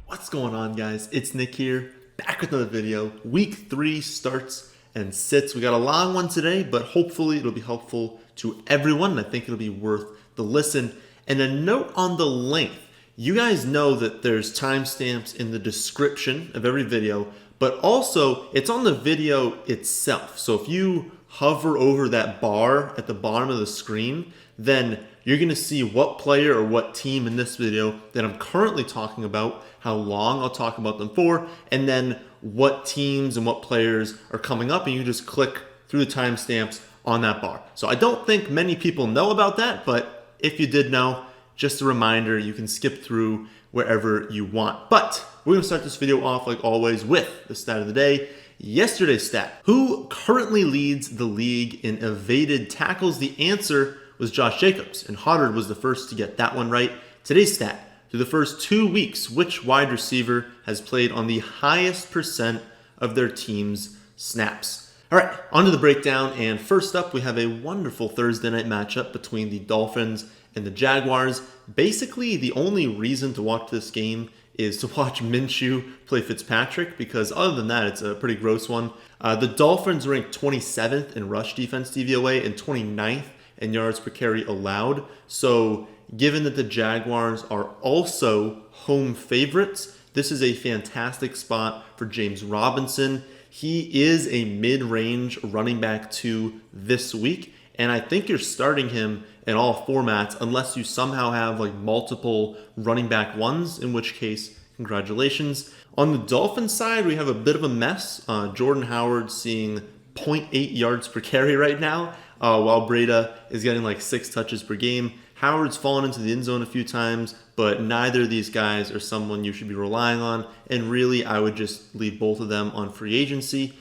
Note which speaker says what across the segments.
Speaker 1: What's going on, guys? It's Nick here, back with another video. Week 3 starts and sits. We got a long one today, but hopefully it'll be helpful to everyone. I think it'll be worth the listen. And a note on the length. You guys know that there's timestamps in the description of every video, but also it's on the video itself. So if you hover over that bar at the bottom of the screen, then you're going to see what player or what team in this video that I'm currently talking about, how long I'll talk about them for, and then what teams and what players are coming up, and you just click through the timestamps on that bar. So I don't think many people know about that, but if you did know, just a reminder, you can skip through wherever you want. But we're going to start this video off, like always, with the stat of the day. Yesterday's stat. Who currently leads the league in evaded tackles? The answer was Josh Jacobs, and Hoddard was the first to get that one right. Today's stat. Through the first 2 weeks, which wide receiver has played on the highest percent of their team's snaps? All right, on to the breakdown. And first up, we have a wonderful Thursday night matchup between the Dolphins and the Jaguars. Basically, the only reason to watch this game is to watch Minshew play Fitzpatrick, because other than that, it's a pretty gross one. The Dolphins ranked 27th in rush defense DVOA and 29th in yards per carry allowed. So given that the Jaguars are also home favorites, this is a fantastic spot for James Robinson. He is a mid-range running back 2 this week, and I think you're starting him in all formats unless you somehow have like multiple running back 1s, in which case, congratulations. On the Dolphins side, we have a bit of a mess. Jordan Howard seeing 0.8 yards per carry right now, while Breda is getting like 6 touches per game. Howard's fallen into the end zone a few times, but neither of these guys are someone you should be relying on, and really I would just leave both of them on free agency.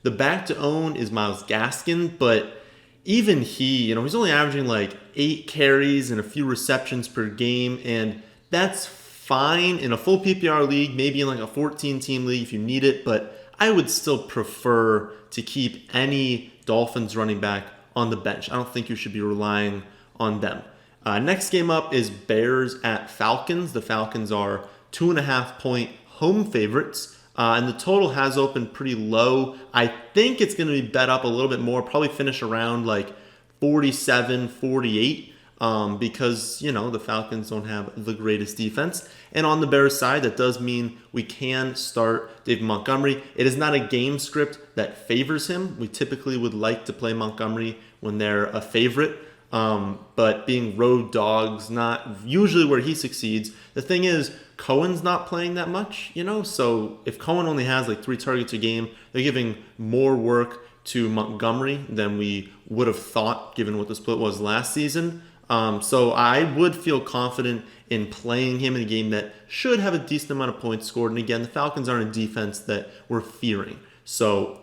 Speaker 1: The back to own is Myles Gaskin, but even he, he's only averaging like 8 carries and a few receptions per game, and that's fine in a full PPR league, maybe in like a 14-team league if you need it, but I would still prefer to keep any Dolphins running back on the bench. I don't think you should be relying on them. Next game up is Bears at Falcons. The Falcons are 2.5-point home favorites, and the total has opened pretty low. I think it's going to be bet up a little bit more, probably finish around like 47, 48, because, the Falcons don't have the greatest defense. And on the Bears side, that does mean we can start David Montgomery. It is not a game script that favors him. We typically would like to play Montgomery when they're a favorite. But being road dogs, not usually where he succeeds. The thing is, Cohen's not playing that much, so if Cohen only has like 3 targets a game, they're giving more work to Montgomery than we would have thought given what the split was last season. So I would feel confident in playing him in a game that should have a decent amount of points scored. And again, the Falcons aren't a defense that we're fearing. So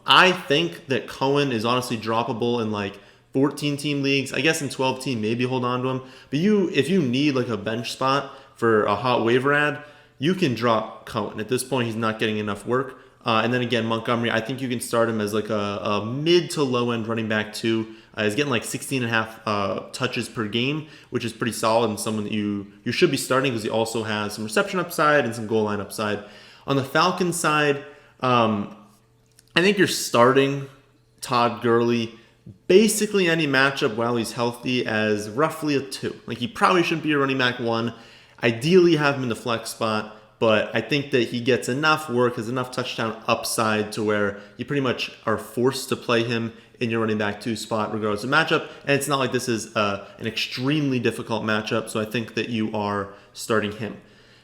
Speaker 1: I think that Cohen is honestly droppable in like 14-team leagues. I guess in 12-team, maybe hold on to him. But if you need like a bench spot for a hot waiver ad, you can drop Cohen. At this point, he's not getting enough work. And then again, Montgomery, I think you can start him as like a mid to low end running back 2. He's getting like 16.5 touches per game, which is pretty solid and someone that you should be starting because he also has some reception upside and some goal line upside. On the Falcons side, I think you're starting Todd Gurley basically any matchup while he's healthy as roughly a 2. Like he probably shouldn't be a running back 1. Ideally have him in the flex spot, but I think that he gets enough work, has enough touchdown upside to where you pretty much are forced to play him in your running back 2 spot regardless of matchup. And it's not like this is an extremely difficult matchup, so I think that you are starting him.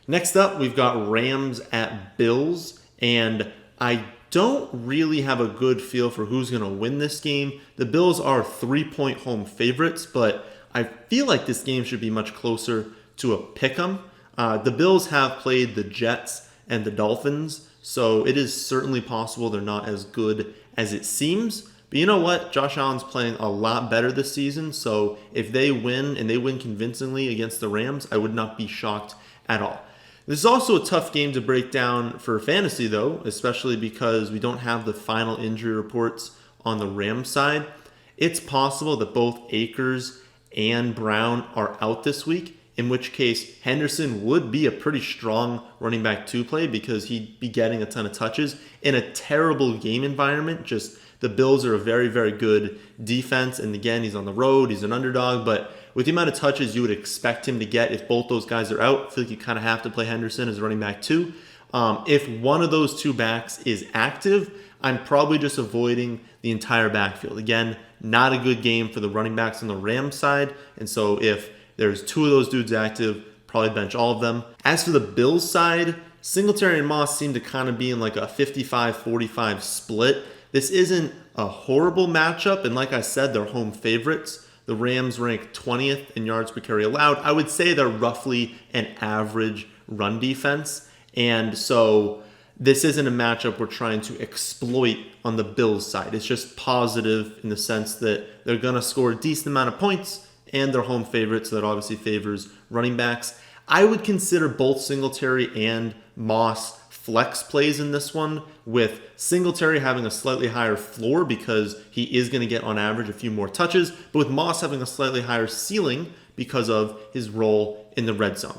Speaker 1: Next up, we've got Rams at Bills, and I don't really have a good feel for who's going to win this game. The Bills are 3-point home favorites, but I feel like this game should be much closer to a pick'em. The Bills have played the Jets and the Dolphins, so it is certainly possible they're not as good as it seems. But you know what? Josh Allen's playing a lot better this season, so if they win and they win convincingly against the Rams, I would not be shocked at all. This is also a tough game to break down for fantasy, though, especially because we don't have the final injury reports on the Rams side. It's possible that both Akers and Brown are out this week. in which case Henderson would be a pretty strong running back 2 play because he'd be getting a ton of touches in a terrible game environment. Just the Bills are a very, very good defense. And again, he's on the road, he's an underdog, but with the amount of touches you would expect him to get if both those guys are out, I feel like you kind of have to play Henderson as running back 2. If one of those 2 backs is active, I'm probably just avoiding the entire backfield. Again, not a good game for the running backs on the Rams side. And so if there's 2 of those dudes active, probably bench all of them. As for the Bills side, Singletary and Moss seem to kind of be in like a 55-45 split. This isn't a horrible matchup. And like I said, they're home favorites. The Rams rank 20th in yards per carry allowed. I would say they're roughly an average run defense. And so this isn't a matchup we're trying to exploit on the Bills side. It's just positive in the sense that they're going to score a decent amount of points and they're home favorites, so that obviously favors running backs. I would consider both Singletary and Moss flex plays in this one, with Singletary having a slightly higher floor because he is going to get on average a few more touches, but with Moss having a slightly higher ceiling because of his role in the red zone.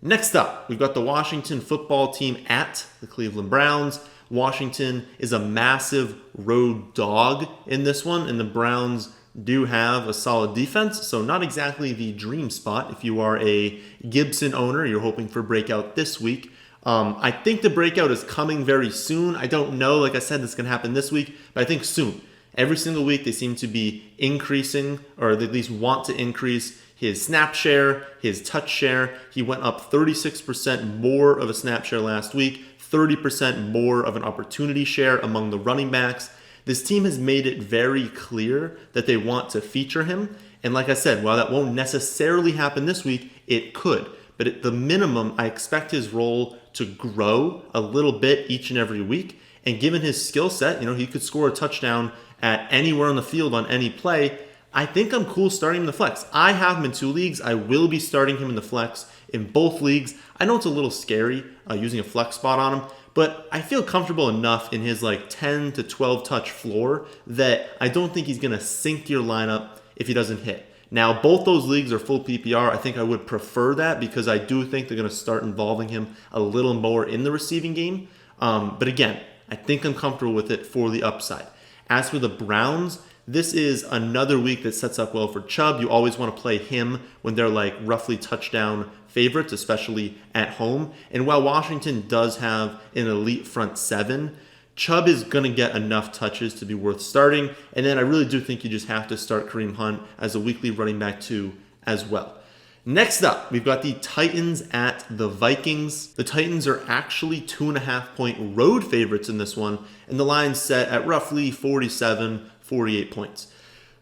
Speaker 1: Next up, we've got the Washington football team at the Cleveland Browns. Washington is a massive road dog in this one, and the Browns do have a solid defense, so not exactly the dream spot if you are a Gibson owner. You're hoping for breakout this week. I think the breakout is coming very soon. I don't know, like I said, this can happen this week, but I think soon. Every single week they seem to be increasing, or they at least want to increase his snap share, his touch share. He went up 36% more of a snap share last week, 30% more of an opportunity share among the running backs. This team has made it very clear that they want to feature him. And like I said, while that won't necessarily happen this week, it could. But at the minimum, I expect his role to grow a little bit each and every week. And given his skill set, he could score a touchdown at anywhere on the field on any play. I think I'm cool starting him in the flex. I have him in 2 leagues. I will be starting him in the flex in both leagues. I know it's a little scary using a flex spot on him, but I feel comfortable enough in his 10 to 12 touch floor that I don't think he's going to sink your lineup if he doesn't hit. Now, both those leagues are full PPR. I think I would prefer that because I do think they're going to start involving him a little more in the receiving game. But again, I think I'm comfortable with it for the upside. As for the Browns, this is another week that sets up well for Chubb. You always want to play him when they're roughly touchdown favorites, especially at home. And while Washington does have an elite front 7, Chubb is going to get enough touches to be worth starting. And then I really do think you just have to start Kareem Hunt as a weekly running back 2 as well. Next up, we've got the Titans at the Vikings. The Titans are actually 2.5-point road favorites in this one, and the line's set at roughly 47, 48 points.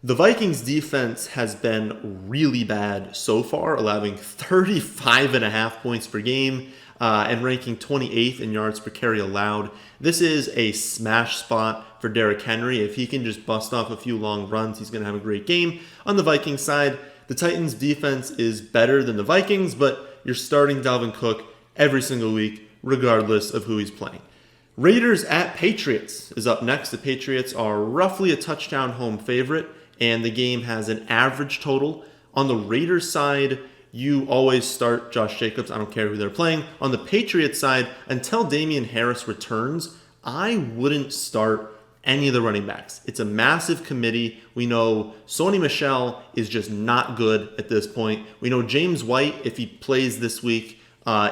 Speaker 1: The Vikings defense has been really bad so far, allowing 35.5 points per game and ranking 28th in yards per carry allowed. This is a smash spot for Derrick Henry. If he can just bust off a few long runs, he's going to have a great game. On the Vikings side, the Titans defense is better than the Vikings, but you're starting Dalvin Cook every single week, regardless of who he's playing. Raiders at Patriots is up next. The Patriots are roughly a touchdown home favorite, and the game has an average total. On the Raiders side, you always start Josh Jacobs. I don't care who they're playing. On the Patriots side, until Damian Harris returns, I wouldn't start any of the running backs. It's a massive committee. We know Sony Michel is just not good at this point. We know James White, if he plays this week,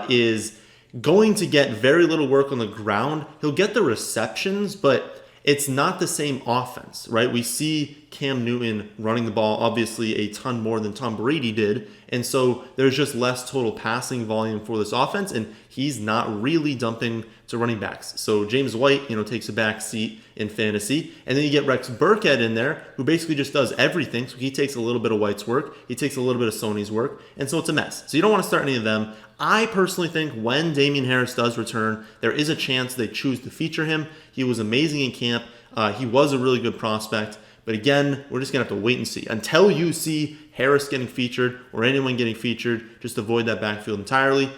Speaker 1: is going to get very little work on the ground. He'll get the receptions, but it's not the same offense, right? We see Cam Newton running the ball, obviously a ton more than Tom Brady did. And so there's just less total passing volume for this offense, and he's not really dumping to running backs. So James White, takes a back seat in fantasy. And then you get Rex Burkhead in there, who basically just does everything. So he takes a little bit of White's work. He takes a little bit of Sony's work. And so it's a mess. So you don't want to start any of them. I personally think when Damian Harris does return, there is a chance they choose to feature him. He was amazing in camp. He was a really good prospect. But again, we're just going to have to wait and see. Until you see Harris getting featured or anyone getting featured, just avoid that backfield entirely,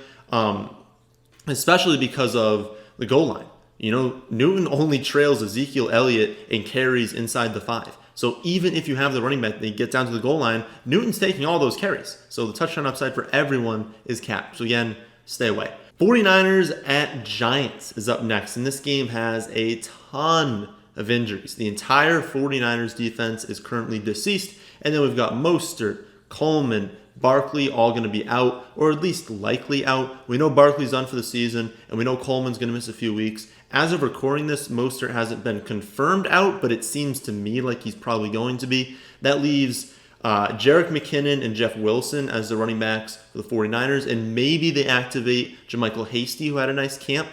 Speaker 1: especially because of the goal line. Newton only trails Ezekiel Elliott in carries inside the 5. So even if you have the running back, they get down to the goal line, Newton's taking all those carries. So the touchdown upside for everyone is capped. So again, stay away. 49ers at Giants is up next, and this game has a ton of injuries. The entire 49ers defense is currently deceased, and then we've got Mostert, Coleman, Barkley all going to be out, or at least likely out. We know Barkley's done for the season, and we know Coleman's going to miss a few weeks. As of recording this, Mostert hasn't been confirmed out, but it seems to me like he's probably going to be. That leaves Jerick McKinnon and Jeff Wilson as the running backs for the 49ers, and maybe they activate JaMychal Hasty, who had a nice camp.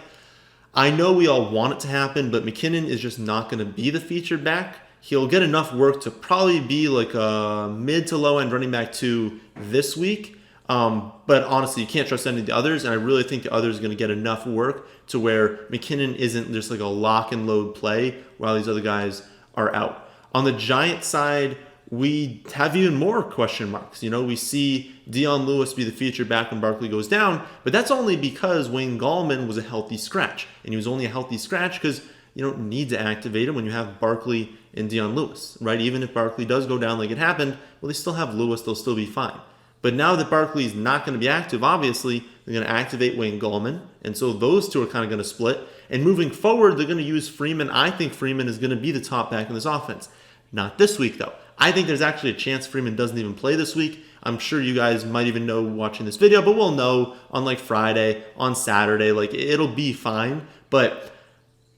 Speaker 1: I know we all want it to happen, but McKinnon is just not going to be the featured back. He'll get enough work to probably be like a mid to low end running back 2 this week. But honestly, you can't trust any of the others, and I really think the others are going to get enough work to where McKinnon isn't just like a lock and load play while these other guys are out. On the Giants side, we have even more question marks. We see Dion Lewis be the featured back when Barkley goes down, but that's only because Wayne Gallman was a healthy scratch, and he was only a healthy scratch because you don't need to activate him when you have Barkley and Dion Lewis, right? Even if Barkley does go down like it happened, well, they still have Lewis, they'll still be fine. But now that Barkley is not going to be active, obviously, they're going to activate Wayne Gallman, and so those two are kind of going to split. And moving forward, they're going to use Freeman. I think Freeman is going to be the top back in this offense. Not this week, though. I think there's actually a chance Freeman doesn't even play this week. I'm sure you guys might even know watching this video, but we'll know on like Friday, on Saturday, like it'll be fine. But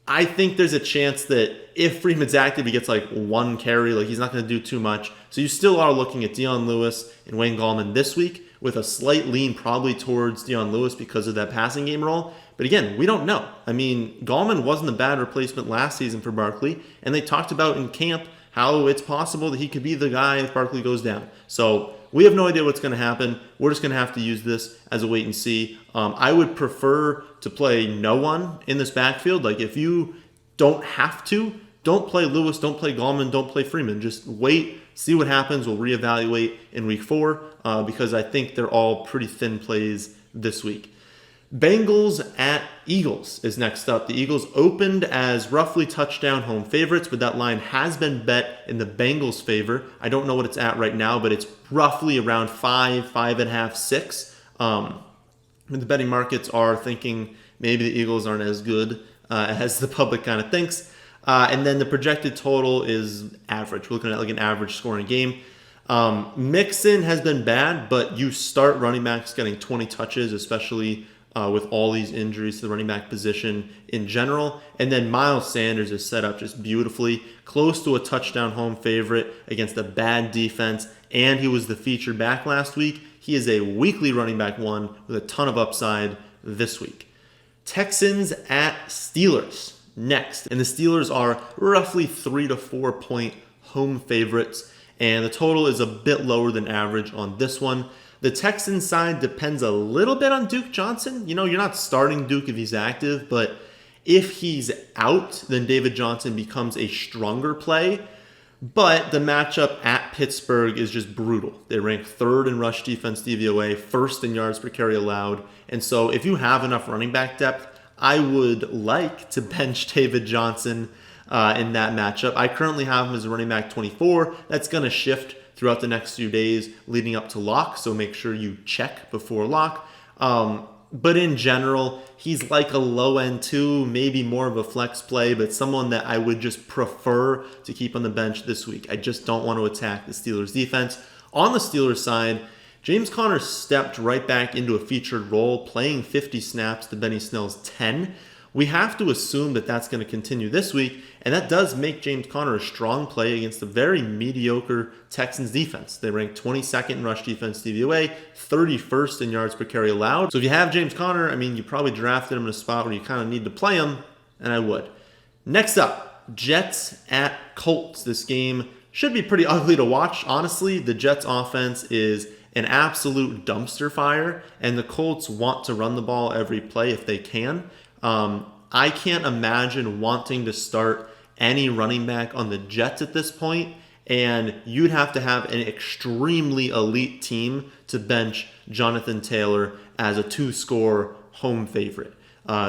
Speaker 1: I think there's a chance that if Freeman's active, he gets like one carry, like he's not going to do too much. So you still are looking at Dion Lewis and Wayne Gallman this week with a slight lean probably towards Dion Lewis because of that passing game role. But again, we don't know. I mean, Gallman wasn't a bad replacement last season for Barkley, and they talked about in camp how it's possible that he could be the guy if Barkley goes down. So we have no idea what's going to happen. We're just going to have to use this as a wait and see. I would prefer to play no one in this backfield. Like if you don't have to, don't play Lewis, don't play Gallman, don't play Freeman. Just wait, see what happens. We'll reevaluate in week 4 because I think they're all pretty thin plays this week. Bengals at Eagles is next up. The Eagles opened as roughly touchdown home favorites, but that line has been bet in the Bengals' favor. I don't know what it's at right now, but it's roughly around 5, 5.5, 6. The betting markets are thinking maybe the Eagles aren't as good as the public kind of thinks. And then the projected total is average. We're looking at like an average score in a game. Mixon has been bad, but you start running backs getting 20 touches, especially with all these injuries to the running back position in general. And then Miles Sanders is set up just beautifully, close to a touchdown home favorite against a bad defense, and he was the featured back last week. He is a weekly running back 1 with a ton of upside this week. Texans at Steelers next, and the Steelers are roughly 3 to 4 point home favorites, and the total is a bit lower than average on this one. The Texans side depends a little bit on Duke Johnson. You're not starting Duke if he's active, but if he's out, then David Johnson becomes a stronger play. But the matchup at Pittsburgh is just brutal. They rank 3rd in rush defense DVOA, 1st in yards per carry allowed. And so if you have enough running back depth, I would like to bench David Johnson in that matchup. I currently have him as a running back 24. That's going to shift throughout the next few days leading up to lock, so make sure you check before lock. But in general, he's like a low end 2, maybe more of a flex play, but someone that I would just prefer to keep on the bench this week. I just don't want to attack the Steelers defense. On the Steelers side, James Conner stepped right back into a featured role, playing 50 snaps to Benny Snell's 10. We have to assume that that's going to continue this week, and that does make James Conner a strong play against a very mediocre Texans defense. They rank 22nd in rush defense DVOA, 31st in yards per carry allowed. So if you have James Conner, you probably drafted him in a spot where you kind of need to play him, and I would. Next up, Jets at Colts. This game should be pretty ugly to watch, honestly. The Jets offense is an absolute dumpster fire, and the Colts want to run the ball every play if they can. I can't imagine wanting to start any running back on the Jets at this point, and you'd have to have an extremely elite team to bench Jonathan Taylor as a 2-score home favorite.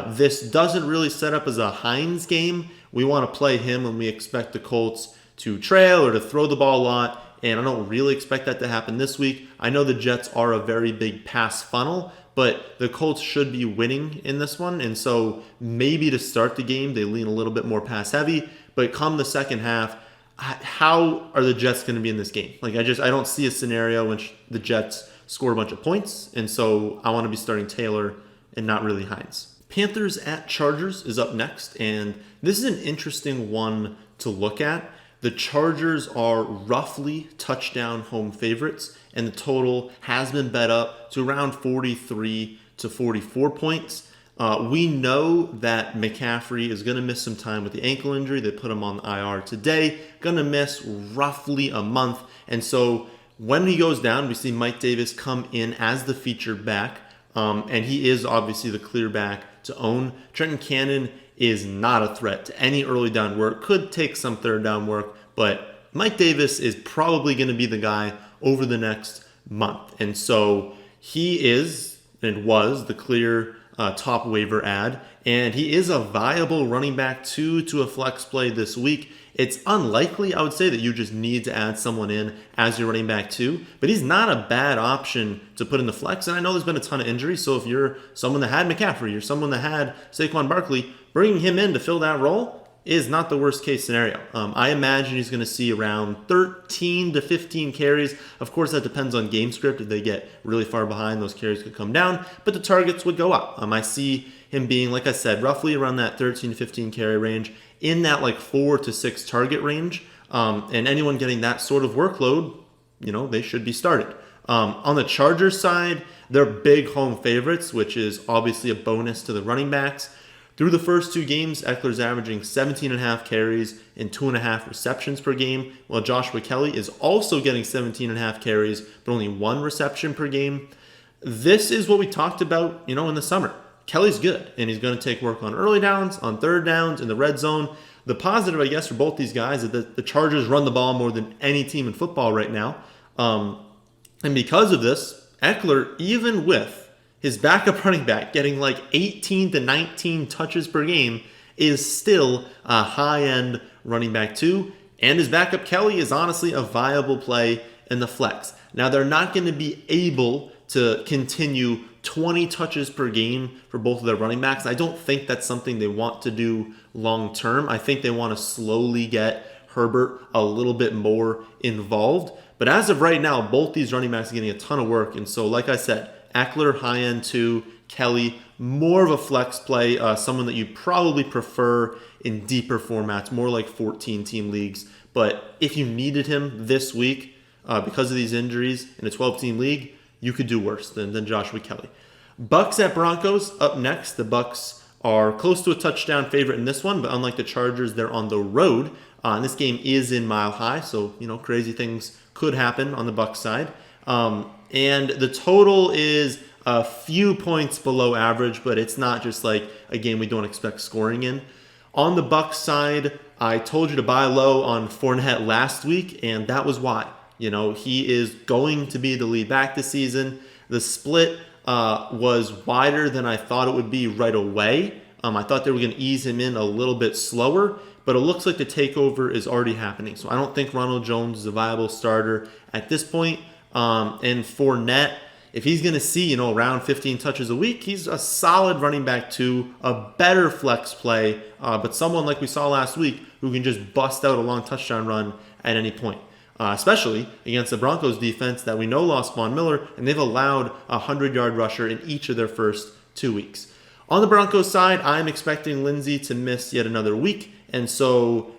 Speaker 1: This doesn't really set up as a Hines game. We want to play him when we expect the Colts to trail or to throw the ball a lot. And I don't really expect that to happen this week. I know the Jets are a very big pass funnel, but the Colts should be winning in this one. And so maybe to start the game, they lean a little bit more pass heavy. But come the second half, how are the Jets going to be in this game? Like I don't see a scenario in which the Jets score a bunch of points. And so I want to be starting Taylor and not really Hines. Panthers at Chargers is up next. And this is an interesting one to look at. The Chargers are roughly touchdown home favorites, and the total has been bet up to around 43 to 44 points. We know that McCaffrey is going to miss some time with the ankle injury. They put him on the IR today. Going to miss roughly a month. And so when he goes down, we see Mike Davis come in as the featured back, and he is obviously the clear back to own. Trenton Cannon is not a threat to any early down work. Could take some third down work, but Mike Davis is probably going to be the guy over the next month. And so he is and was the clear top waiver ad, and he is a viable running back to a flex play this week. It's unlikely, I would say, that you just need to add someone in as your running back too, but he's not a bad option to put in the flex. And I know there's been a ton of injuries, so if you're someone that had McCaffrey or someone that had Saquon Barkley, bringing him in to fill that role is not the worst case scenario. I imagine he's going to see around 13 to 15 carries. Of course, that depends on game script. If they get really far behind, those carries could come down, but the targets would go up. I see him being, like I said, roughly around that 13 to 15 carry range, in that like 4 to 6 target range. And anyone getting that sort of workload, they should be started. On the Chargers side, they're big home favorites, which is obviously a bonus to the running backs. Through the first 2 games, Eckler's averaging 17.5 carries and 2.5 receptions per game, while Joshua Kelly is also getting 17.5 carries, but only 1 reception per game. This is what we talked about, in the summer. Kelly's good, and he's going to take work on early downs, on third downs, in the red zone. The positive, I guess, for both these guys is that the Chargers run the ball more than any team in football right now. And because of this, Eckler, even with his backup running back getting like 18 to 19 touches per game, is still a high-end running back too. And his backup Kelly is honestly a viable play in the flex. Now, they're not going to be able to continue 20 touches per game for both of their running backs. I don't think that's something they want to do long term. I think they want to slowly get Herbert a little bit more involved. But as of right now, both these running backs are getting a ton of work. And so, like I said, Eckler, high end 2, Kelly, more of a flex play, someone that you probably prefer in deeper formats, more like 14-team leagues. But if you needed him this week because of these injuries in a 12-team league, you could do worse than Joshua Kelly. Bucs at Broncos up next. The Bucs are close to a touchdown favorite in this one, but unlike the Chargers, they're on the road. And this game is in Mile High, so crazy things could happen on the Bucs side. And the total is a few points below average, but it's not just like a game we don't expect scoring in. On the Bucs side, I told you to buy low on Fournette last week, and that was why. He is going to be the lead back this season. The split was wider than I thought it would be right away. I thought they were going to ease him in a little bit slower, but it looks like the takeover is already happening. So I don't think Ronald Jones is a viable starter at this point. And Fournette, if he's going to see, around 15 touches a week, he's a solid running back too, a better flex play, but someone like we saw last week who can just bust out a long touchdown run at any point. Especially against the Broncos defense that we know lost Von Miller, and they've allowed a 100-yard rusher in each of their first 2 weeks. On the Broncos side, I'm expecting Lindsey to miss yet another week, and so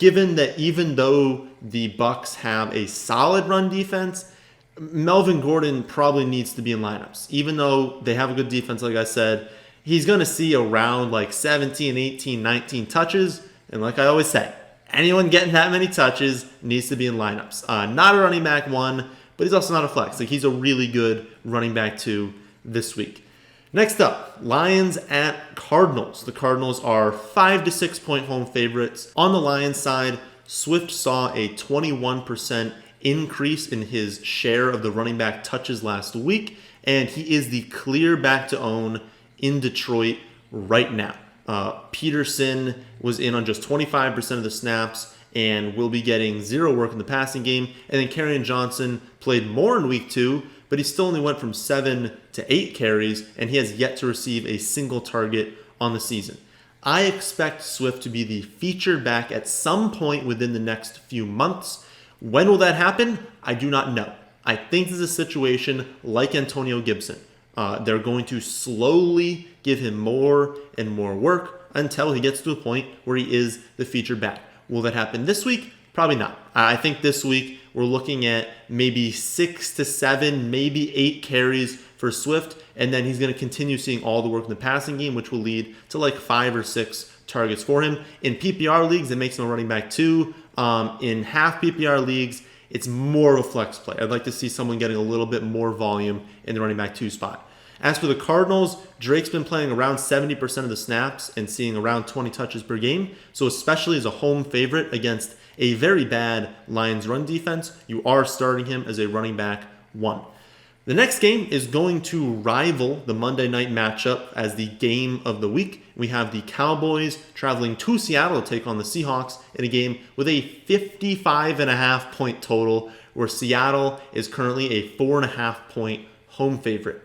Speaker 1: given that even though the Bucs have a solid run defense, Melvin Gordon probably needs to be in lineups. Even though they have a good defense, like I said, he's going to see around like 17, 18, 19 touches, and like I always say, anyone getting that many touches needs to be in lineups. Not a running back 1, but he's also not a flex. Like, he's a really good running back 2 this week. Next up, Lions at Cardinals. The Cardinals are 5 to 6 point home favorites. On the Lions side, Swift saw a 21% increase in his share of the running back touches last week, and he is the clear back to own in Detroit right now. Peterson was in on just 25% of the snaps, and will be getting 0 work in the passing game. And then Kerryon Johnson played more in week 2, but he still only went from 7 to 8 carries, and he has yet to receive a single target on the season. I expect Swift to be the featured back at some point within the next few months. When will that happen? I do not know. I think this is a situation like Antonio Gibson. They're going to slowly give him more and more work until he gets to a point where he is the featured back. Will that happen this week? Probably not. I think this week we're looking at maybe 6 to 7, maybe 8 carries for Swift, and then he's going to continue seeing all the work in the passing game, which will lead to like 5 or 6 targets for him. In PPR leagues, it makes him a running back 2. In half PPR leagues, it's more of a flex play. I'd like to see someone getting a little bit more volume in the running back 2 spot. As for the Cardinals, Drake's been playing around 70% of the snaps and seeing around 20 touches per game. So especially as a home favorite against a very bad Lions run defense, you are starting him as a running back 1. The next game is going to rival the Monday night matchup as the game of the week. We have the Cowboys traveling to Seattle to take on the Seahawks in a game with a 55.5 point total, where Seattle is currently a 4.5 point home favorite.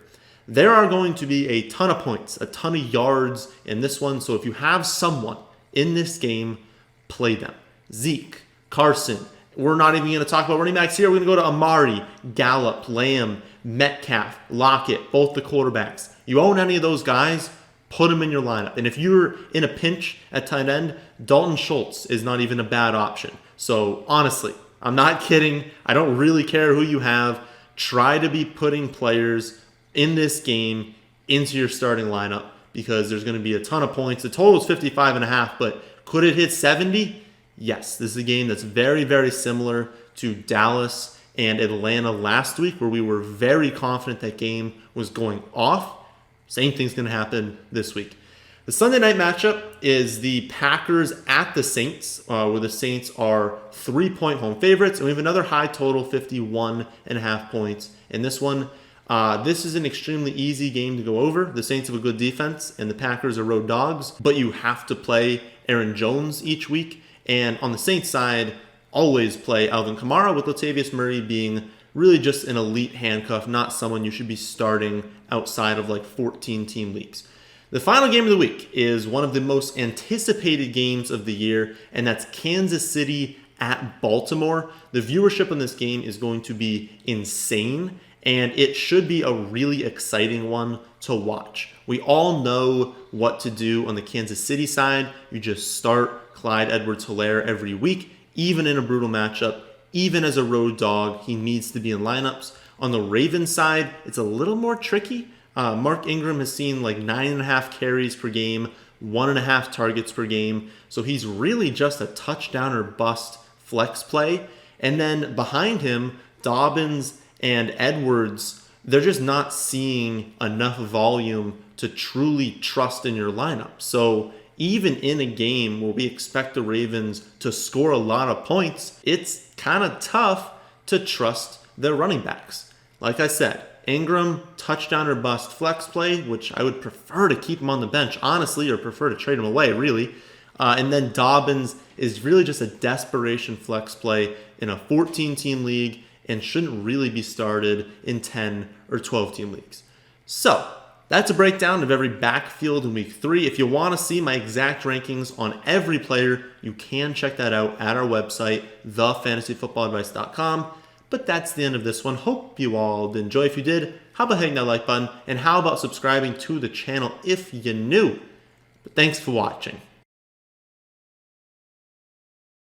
Speaker 1: There are going to be a ton of points, a ton of yards in this one. So if you have someone in this game, play them. Zeke, Carson. We're not even going to talk about running backs here. We're going to go to Amari, Gallup, Lamb, Metcalf, Lockett, both the quarterbacks. You own any of those guys, put them in your lineup. And if you're in a pinch at tight end, Dalton Schultz is not even a bad option. So honestly, I'm not kidding. I don't really care who you have. Try to be putting players in this game into your starting lineup, because there's going to be a ton of points. The total is 55.5, but could it hit 70? Yes. This is a game that's very, very similar to Dallas and Atlanta last week, where we were very confident that game was going off. Same thing's going to happen this week. The Sunday night matchup is the Packers at the Saints, where the Saints are 3-point home favorites, and we have another high total, 51.5 points in this one. This is an extremely easy game to go over. The Saints have a good defense, and the Packers are road dogs, but you have to play Aaron Jones each week. And on the Saints side, always play Alvin Kamara, with Latavius Murray being really just an elite handcuff, not someone you should be starting outside of like 14-team leagues. The final game of the week is one of the most anticipated games of the year, and that's Kansas City at Baltimore. The viewership on this game is going to be insane, and it should be a really exciting one to watch. We all know what to do on the Kansas City side. You just start Clyde Edwards-Helaire every week, even in a brutal matchup, even as a road dog. He needs to be in lineups. On the Ravens side, it's a little more tricky. Mark Ingram has seen like 9.5 carries per game, 1.5 targets per game. So he's really just a touchdown or bust flex play. And then behind him, Dobbins and Edwards, they're just not seeing enough volume to truly trust in your lineup. So even in a game where we expect the Ravens to score a lot of points, it's kind of tough to trust their running backs. Like I said, Ingram, touchdown or bust flex play, which I would prefer to keep him on the bench, honestly, or prefer to trade him away, really. And then Dobbins is really just a desperation flex play in a 14-team league and shouldn't really be started in 10 or 12-team leagues. So that's a breakdown of every backfield in week 3. If you want to see my exact rankings on every player, you can check that out at our website, thefantasyfootballadvice.com. But that's the end of this one. Hope you all did enjoy. If you did, how about hitting that like button? And how about subscribing to the channel if you're new? But thanks for watching.